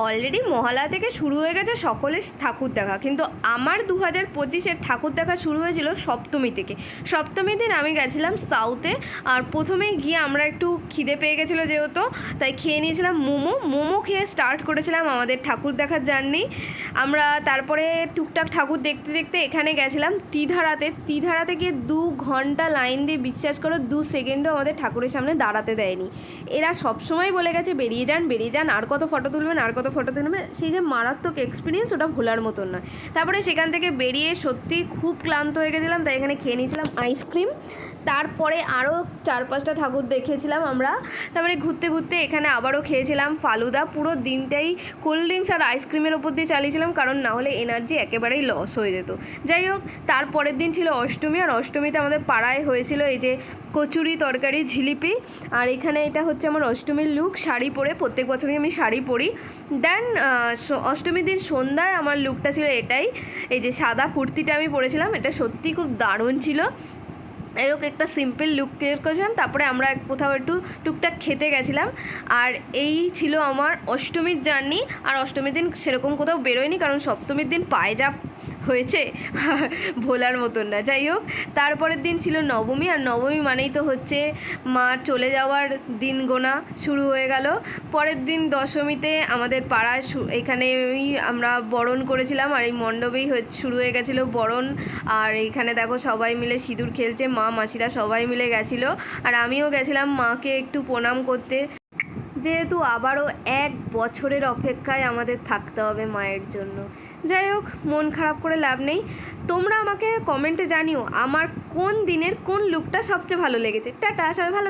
Already Mahalaya থেকে শুরু হয়ে গেছে সকলের ঠাকুর দেখা, কিন্তু আমার 2025-এর ঠাকুর দেখা শুরু হয়েছিল সপ্তমী থেকে। সপ্তমীর দিন আমি গেছিলাম সাউথে, আর প্রথমেই গিয়ে আমরা একটু খিদে পেয়ে গেছিলো যেহেতু, তাই খেয়ে নিয়েছিলাম মোমো খেয়ে স্টার্ট করেছিলাম আমাদের ঠাকুর দেখার জার্নি। আমরা তারপরে টুকটাক ঠাকুর দেখতে দেখতে এখানে গেছিলাম ত্রিধারাতে গিয়ে 2 ঘন্টা লাইন দিয়ে, বিশ্বাস করো 2 সেকেন্ডও আমাদের ঠাকুরের সামনে দাঁড়াতে দেয়নি। এরা সবসময় বলে গেছে বেরিয়ে যান, আর কত ফটো তুলবেন, সেই যে মারাত্মক এক্সপিরিয়েন্স, ওটা ভোলার মতন নয়। তারপরে সেখান থেকে বেরিয়ে সত্যি খুব ক্লান্ত হয়ে গেছিলাম, তাই এখানে খেয়ে নিয়েছিলাম আইসক্রিম। তারপরে আরও 4-5টা ঠাকুর দেখেছিলাম আমরা। তারপরে ঘুরতে ঘুরতে এখানে আবারও খেয়েছিলাম ফালুদা। পুরো দিনটাই কোল্ড ড্রিঙ্কস আর আইসক্রিমের ওপর দিয়ে চালিয়েছিলাম, কারণ না হলে এনার্জি একেবারেই লস হয়ে যেত। যাই হোক, তারপরের দিন ছিল অষ্টমী, আর অষ্টমীতে আমাদের পাড়ায় হয়েছিল এই যে কচুরি, তরকারি, জিলিপি। আর এখানে এটা হচ্ছে আমার অষ্টমীর লুক, শাড়ি পরে। প্রত্যেক বছরই আমি শাড়ি পরি। দেন অষ্টমীর দিন সন্ধ্যায় আমার লুকটা ছিল এটাই, এই যে সাদা কুর্তিটা আমি পরেছিলাম, এটা সত্যি খুব দারুণ ছিল। এরকম একটা সিম্পল লুক ক্রিয়েট করেছিলাম। তারপরে আমরা কোথাও একটু টুকটাক খেতে গেছিলাম। আর এই ছিল আমার অষ্টমীর জার্নি। আর অষ্টমীর দিন সেরকম কোথাও বেরোয়নি, কারণ সপ্তমীর দিন পায়ে যা হয়েছে ভোলার মতন না। যাই হোক, তারপরের দিন ছিল নবমী, আর নবমী মানেই তো হচ্ছে মার চলে যাওয়ার দিন গোনা শুরু হয়ে গেল। পরের দিন দশমীতে আমাদের পাড়ায় এখানেই আমরা বরণ করেছিলাম, আর এই মণ্ডপেই শুরু হয়ে গেছিলো বরণ। আর এইখানে দেখো সবাই মিলে সিঁদুর খেলছে, মা মাসিরা সবাই মিলে গেছিলো, আর আমিও গেছিলাম মাকে একটু প্রণাম করতে, যেহেতু আবারও 1 বছরের অপেক্ষায় আমাদের থাকতে হবে মায়ের জন্য। যাই হোক, মন খারাপ করে লাভ নেই। তোমরা আমাকে কমেন্টে জানিও আমার কোন দিনের কোন লুকটা সবচেয়ে ভালো লেগেছে। টাটা, সবাই ভালো।